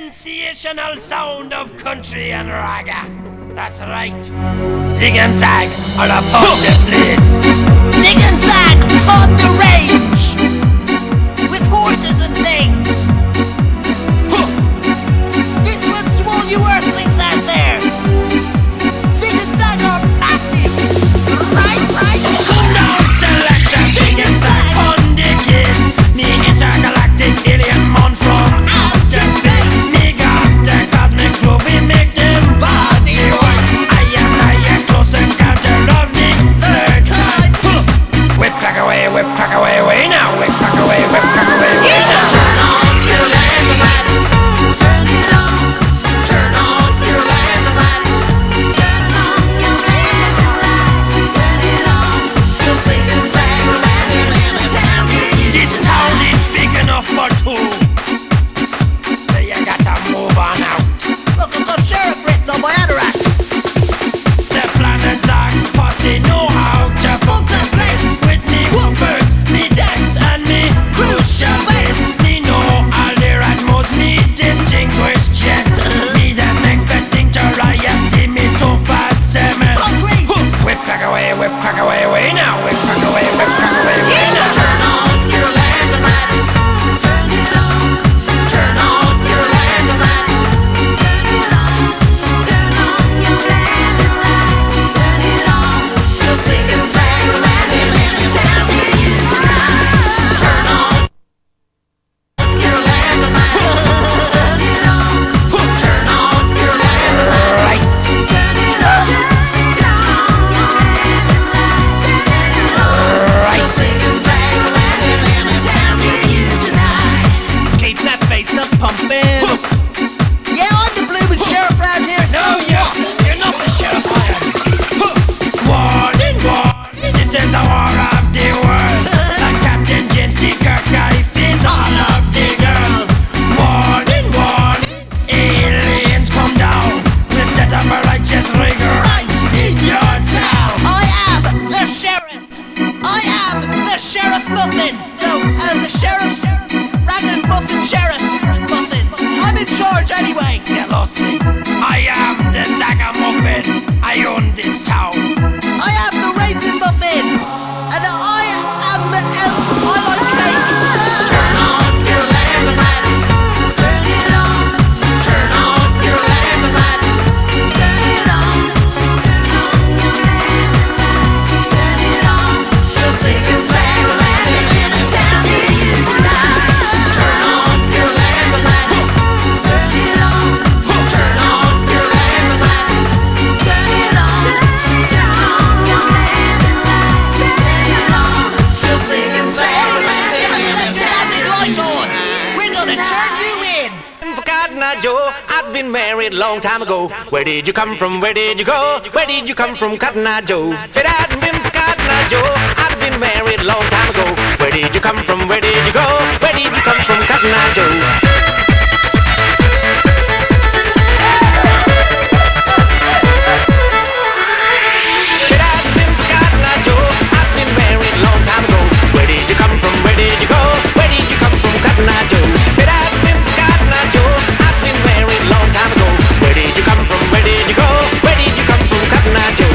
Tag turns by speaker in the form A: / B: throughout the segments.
A: Sensational sound of country and raga. That's right. Zig and Zag are upon the place.
B: Zig and Zag on the range with horses and things. This one's to all you earthlings out there. Zig and Zag are massive. Right.
A: Come down, selector. Zig and Zag on the case. Me intergalactic alien mon from outer space. Me got the cosmic flow. We make them body work. I am close encounter of the third kind. Whip crack away, way now. Whip crack away, way now.
B: Turn on your landline. Turn it on. Turn on your landline. Turn on your landline. Turn it on. The Zig and Zag landing in a town near you.
A: This town ain't big enough for two. So you gotta move on out.
B: Look, I've got Sheriff written on my anorak.
A: The Planet Zag posse know how to book the place. With me woofers, me decks and me crucial base. Me know all the right moves, me distinguished jet. Me the next best thing to riot, see me too fast, semen.
B: Hungry.
A: Whip crack away, way now. Whip crack away, way now.
B: Turn on your landline. Turn it on. Turn on your landline. Turn it on. Turn on your landline. Turn it on. The Zig and Zag landing in a town near you tonight. Turn on your landline. Turn it on. Turn on your landline.
A: Right.
B: Turn it on. Turn on your landline. Turn it on.
A: Right.
B: The Zig and Zag landing in a town near you tonight.
C: Keep that bass up pumping.
B: Yeah, I'm the bloomin' sheriff round here, so
A: No, you're not the sheriff, I am. Warning, this is the war of the world. Like Captain James C. Kirk, I face all of the girls. Warning, aliens come down. We'll set up a righteous rigor right in your town.
B: I am the sheriff. I am the Sheriff Muffin. No, the Sheriff Raglan Muffin Sheriff Muffin. I'm in charge anyway.
A: Jealousy. I am the Zagamuffin. I own this town.
B: I am the Raisin Muffin. And I am I like cake. Turn on your landline. Turn it on. Turn on your landline. Turn it on. Turn on your landline. Turn it on. The Zig and Zag landing in a town near you tonight. Turn on your landline. Turn it on. Turn on your landline. Turn it on. Turn on your landline. Turn it on. The Zig and Zag landing in a town near you tonight. We're gonna turn you in.
D: For Cotton Eye Joe, I've been married a long time ago. Where did you come from? Where did you go? Where did you come from, Cotton Eye Joe? If it hadn't been for Cotton Eye Joe, I've been married a long time ago. Where did you come from? Where did you go? Where did you come from, Cotton Eye Joe? If it hadn't been for Cotton Eye Joe, I've been married a long time ago. Where did you come from? Where did you go? Where did you come from, Cotton Eye Joe? If it hadn't been for Cotton Eye Joe, I've been married a long time ago. Where did you come from? Where did you go? Where did you come from, Cotton Eye Joe?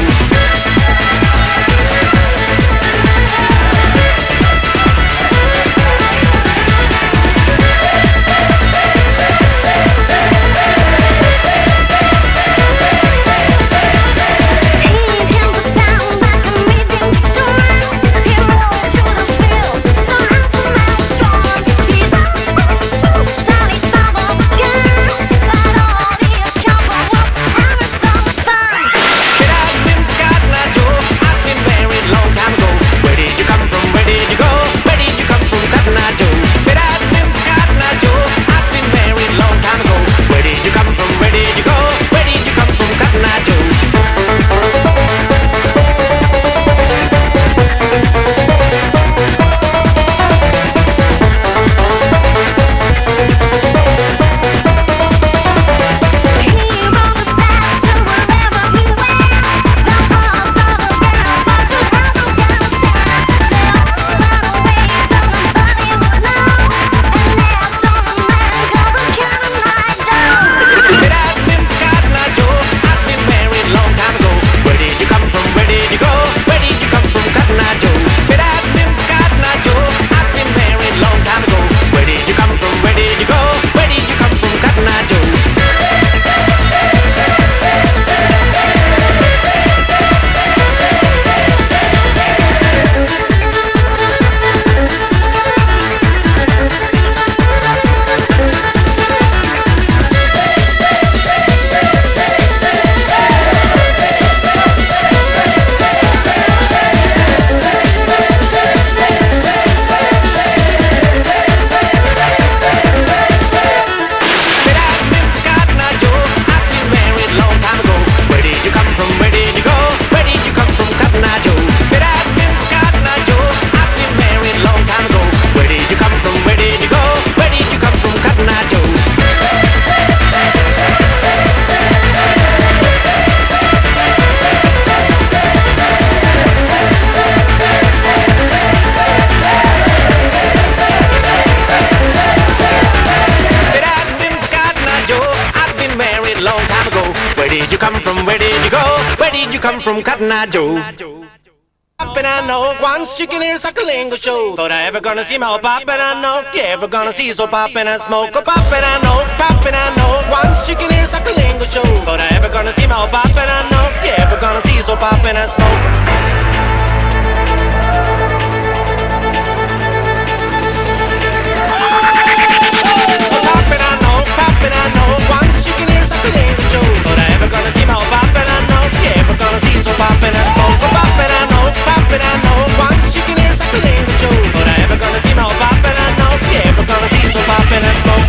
D: did you come from? Where did you go? Where did you come from, Cotton Eye Joe? Poppin' I know, once chicken ear suckling a show. Thought I ever gonna see my poppin' I know, you ever gonna see so poppin' I smoke. Oh, poppin' I know, once chicken ear suckling a show. Thought I ever gonna see my poppin' I know, you ever gonna see so poppin' I smoke. Poppin' I know, once chicken ear suckling a show. Thought I ever gonna see my poppin' I know, you ever gonna see so poppin' I smoke. Oh, poppin' I know, once chicken ear suckling a show. Thought I ever gonna see my poppin' I know, you ever gonna see so poppin' I smoke.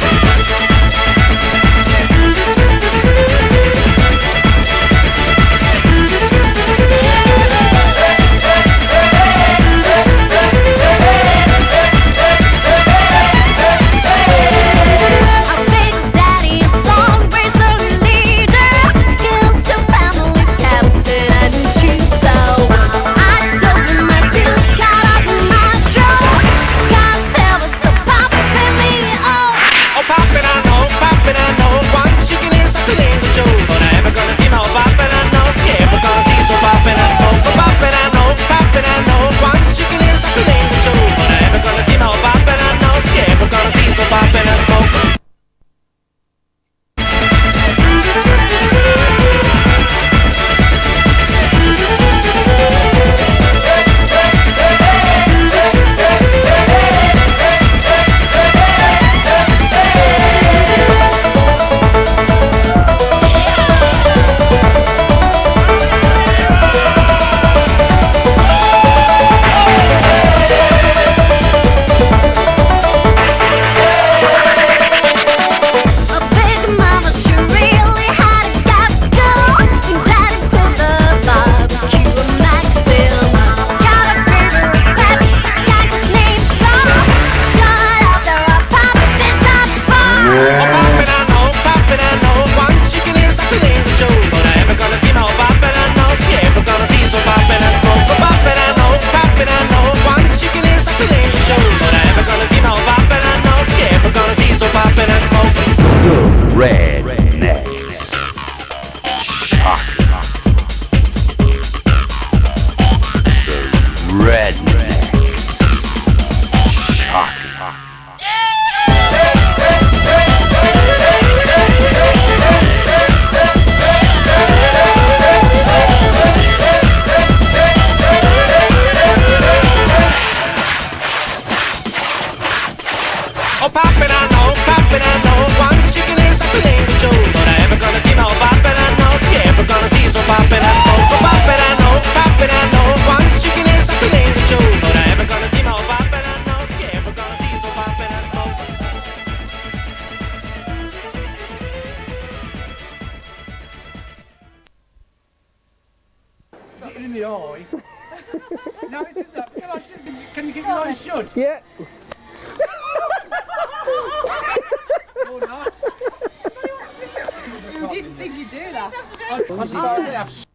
E: In the eye. No, I did that. Can you keep your eyes shut?
F: Yeah.
E: Or not?
G: Who didn't think you'd do that?
E: I